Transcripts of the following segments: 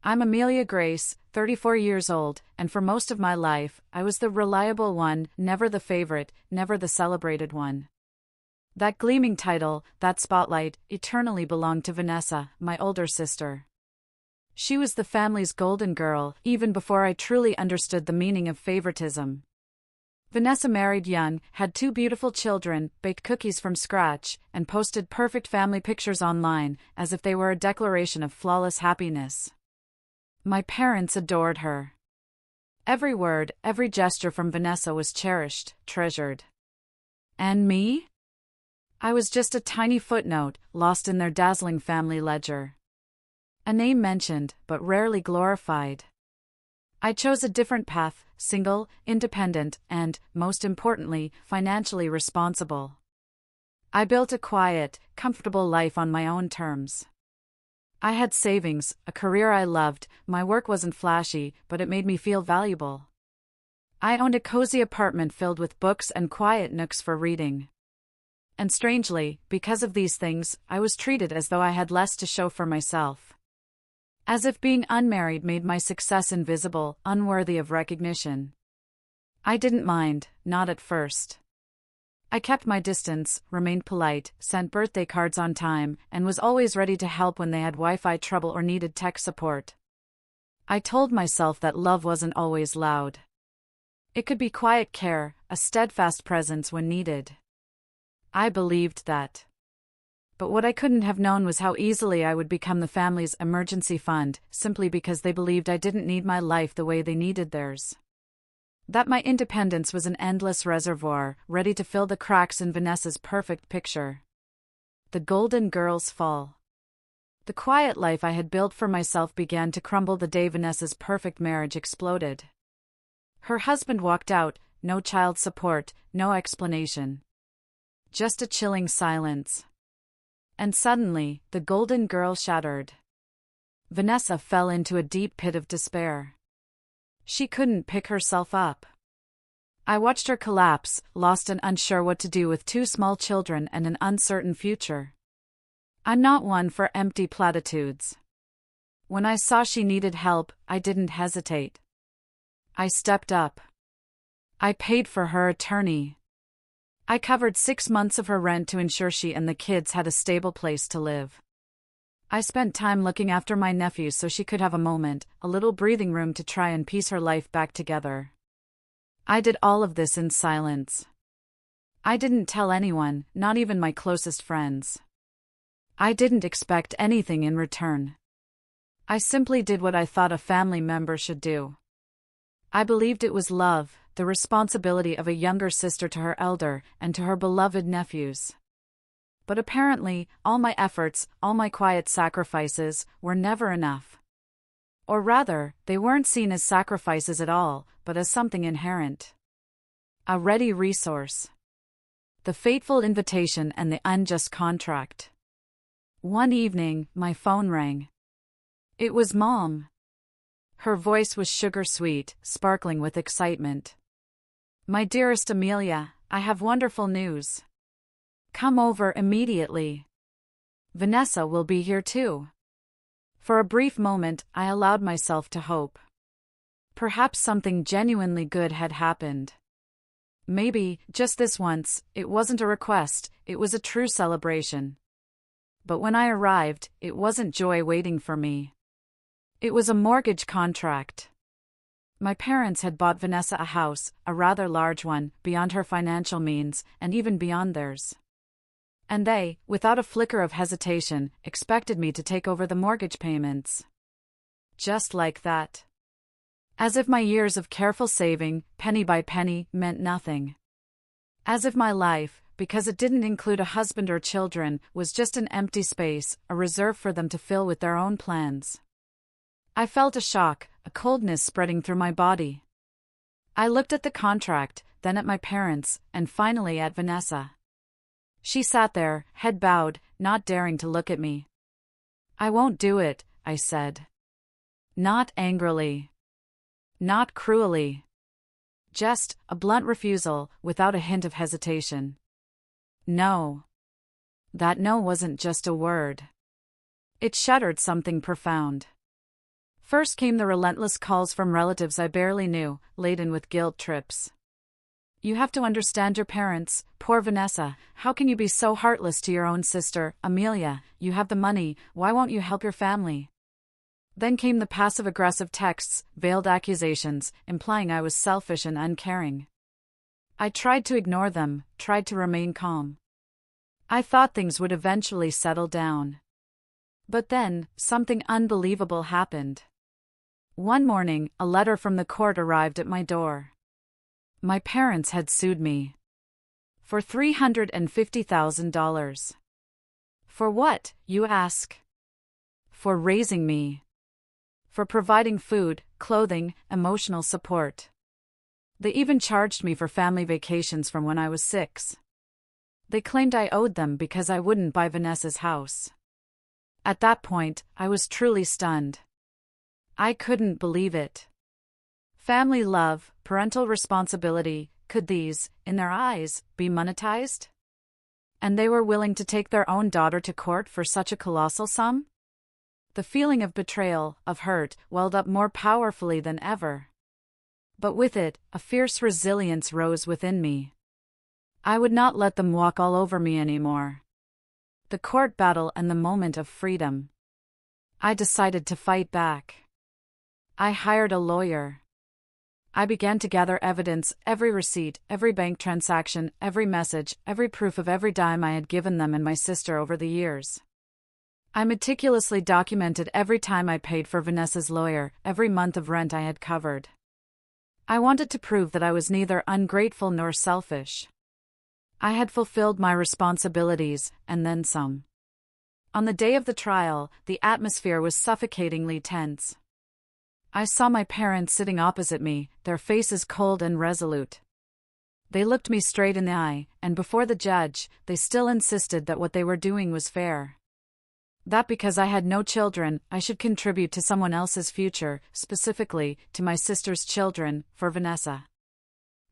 I'm Amelia Grace, 34 years old, and for most of my life, I was the reliable one, never the favorite, never the celebrated one. That gleaming title, that spotlight, eternally belonged to Vanessa, my older sister. She was the family's golden girl, even before I truly understood the meaning of favoritism. Vanessa married young, had 2 beautiful children, baked cookies from scratch, and posted perfect family pictures online, as if they were a declaration of flawless happiness. My parents adored her. Every word, every gesture from Vanessa was cherished, treasured. And me? I was just a tiny footnote, lost in their dazzling family ledger. A name mentioned, but rarely glorified. I chose a different path, single, independent, and, most importantly, financially responsible. I built a quiet, comfortable life on my own terms. I had savings, a career I loved, my work wasn't flashy, but it made me feel valuable. I owned a cozy apartment filled with books and quiet nooks for reading. And strangely, because of these things, I was treated as though I had less to show for myself. As if being unmarried made my success invisible, unworthy of recognition. I didn't mind, not at first. I kept my distance, remained polite, sent birthday cards on time, and was always ready to help when they had Wi-Fi trouble or needed tech support. I told myself that love wasn't always loud. It could be quiet care, a steadfast presence when needed. I believed that. But what I couldn't have known was how easily I would become the family's emergency fund, simply because they believed I didn't need my life the way they needed theirs. That my independence was an endless reservoir, ready to fill the cracks in Vanessa's perfect picture. The golden girl's fall. The quiet life I had built for myself began to crumble the day Vanessa's perfect marriage exploded. Her husband walked out, no child support, no explanation. Just a chilling silence. And suddenly, the golden girl shattered. Vanessa fell into a deep pit of despair. She couldn't pick herself up. I watched her collapse, lost and unsure what to do with 2 small children and an uncertain future. I'm not one for empty platitudes. When I saw she needed help, I didn't hesitate. I stepped up. I paid for her attorney. I covered 6 months of her rent to ensure she and the kids had a stable place to live. I spent time looking after my nephews so she could have a moment, a little breathing room to try and piece her life back together. I did all of this in silence. I didn't tell anyone, not even my closest friends. I didn't expect anything in return. I simply did what I thought a family member should do. I believed it was love, the responsibility of a younger sister to her elder, and to her beloved nephews. But apparently, all my efforts, all my quiet sacrifices, were never enough. Or rather, they weren't seen as sacrifices at all, but as something inherent. A ready resource. The fateful invitation and the unjust contract. One evening, my phone rang. It was Mom. Her voice was sugar-sweet, sparkling with excitement. My dearest Amelia, I have wonderful news. Come over immediately. Vanessa will be here too. For a brief moment, I allowed myself to hope. Perhaps something genuinely good had happened. Maybe, just this once, it wasn't a request, it was a true celebration. But when I arrived, it wasn't joy waiting for me. It was a mortgage contract. My parents had bought Vanessa a house, a rather large one, beyond her financial means, and even beyond theirs. And they, without a flicker of hesitation, expected me to take over the mortgage payments. Just like that. As if my years of careful saving, penny by penny, meant nothing. As if my life, because it didn't include a husband or children, was just an empty space, a reserve for them to fill with their own plans. I felt a shock, a coldness spreading through my body. I looked at the contract, then at my parents, and finally at Vanessa. She sat there, head bowed, not daring to look at me. I won't do it, I said. Not angrily. Not cruelly. Just a blunt refusal, without a hint of hesitation. No. That no wasn't just a word. It shuddered something profound. First came the relentless calls from relatives I barely knew, laden with guilt trips. You have to understand your parents, poor Vanessa. How can you be so heartless to your own sister, Amelia? You have the money, why won't you help your family? Then came the passive-aggressive texts, veiled accusations, implying I was selfish and uncaring. I tried to ignore them, tried to remain calm. I thought things would eventually settle down. But then, something unbelievable happened. One morning, a letter from the court arrived at my door. My parents had sued me. For $350,000. For what, you ask? For raising me. For providing food, clothing, emotional support. They even charged me for family vacations from when I was 6. They claimed I owed them because I wouldn't buy Vanessa's house. At that point, I was truly stunned. I couldn't believe it. Family love, parental responsibility, could these, in their eyes, be monetized? And they were willing to take their own daughter to court for such a colossal sum? The feeling of betrayal, of hurt, welled up more powerfully than ever. But with it, a fierce resilience rose within me. I would not let them walk all over me anymore. The court battle and the moment of freedom. I decided to fight back. I hired a lawyer. I began to gather evidence, every receipt, every bank transaction, every message, every proof of every dime I had given them and my sister over the years. I meticulously documented every time I paid for Vanessa's lawyer, every month of rent I had covered. I wanted to prove that I was neither ungrateful nor selfish. I had fulfilled my responsibilities, and then some. On the day of the trial, the atmosphere was suffocatingly tense. I saw my parents sitting opposite me, their faces cold and resolute. They looked me straight in the eye, and before the judge, they still insisted that what they were doing was fair. That because I had no children, I should contribute to someone else's future, specifically, to my sister's children, for Vanessa.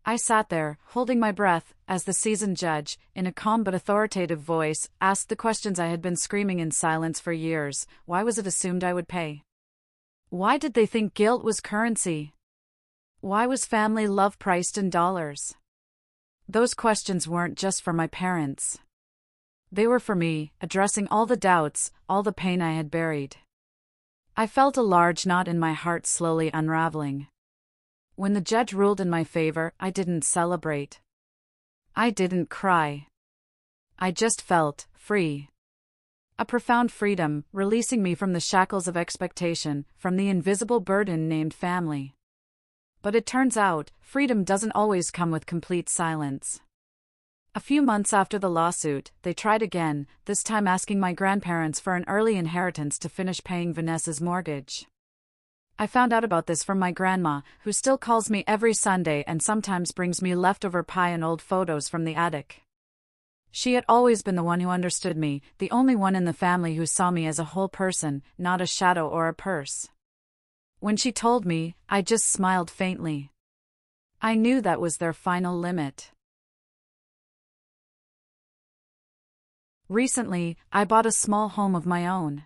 I sat there, holding my breath, as the seasoned judge, in a calm but authoritative voice, asked the questions I had been screaming in silence for years. Why was it assumed I would pay? Why did they think guilt was currency? Why was family love priced in dollars? Those questions weren't just for my parents. They were for me, addressing all the doubts, all the pain I had buried. I felt a large knot in my heart slowly unraveling. When the judge ruled in my favor, I didn't celebrate. I didn't cry. I just felt free. A profound freedom, releasing me from the shackles of expectation, from the invisible burden named family. But it turns out, freedom doesn't always come with complete silence. A few months after the lawsuit, they tried again, this time asking my grandparents for an early inheritance to finish paying Vanessa's mortgage. I found out about this from my grandma, who still calls me every Sunday and sometimes brings me leftover pie and old photos from the attic. She had always been the one who understood me, the only one in the family who saw me as a whole person, not a shadow or a purse. When she told me, I just smiled faintly. I knew that was their final limit. Recently, I bought a small home of my own.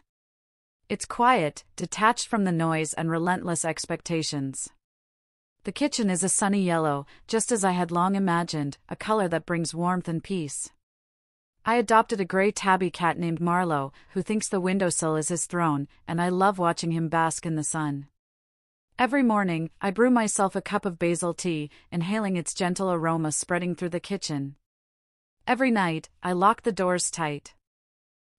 It's quiet, detached from the noise and relentless expectations. The kitchen is a sunny yellow, just as I had long imagined, a color that brings warmth and peace. I adopted a gray tabby cat named Marlowe, who thinks the windowsill is his throne, and I love watching him bask in the sun. Every morning, I brew myself a cup of basil tea, inhaling its gentle aroma spreading through the kitchen. Every night, I lock the doors tight.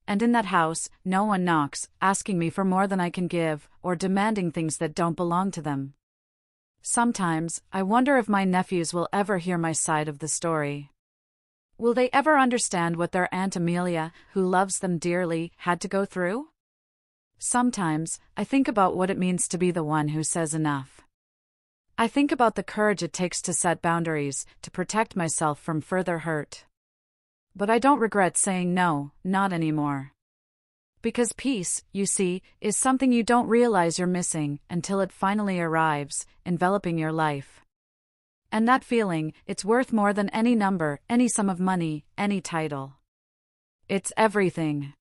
And in that house, no one knocks, asking me for more than I can give, or demanding things that don't belong to them. Sometimes, I wonder if my nephews will ever hear my side of the story. Will they ever understand what their Aunt Amelia, who loves them dearly, had to go through? Sometimes, I think about what it means to be the one who says enough. I think about the courage it takes to set boundaries, to protect myself from further hurt. But I don't regret saying no, not anymore. Because peace, you see, is something you don't realize you're missing until it finally arrives, enveloping your life. And that feeling, it's worth more than any number, any sum of money, any title. It's everything.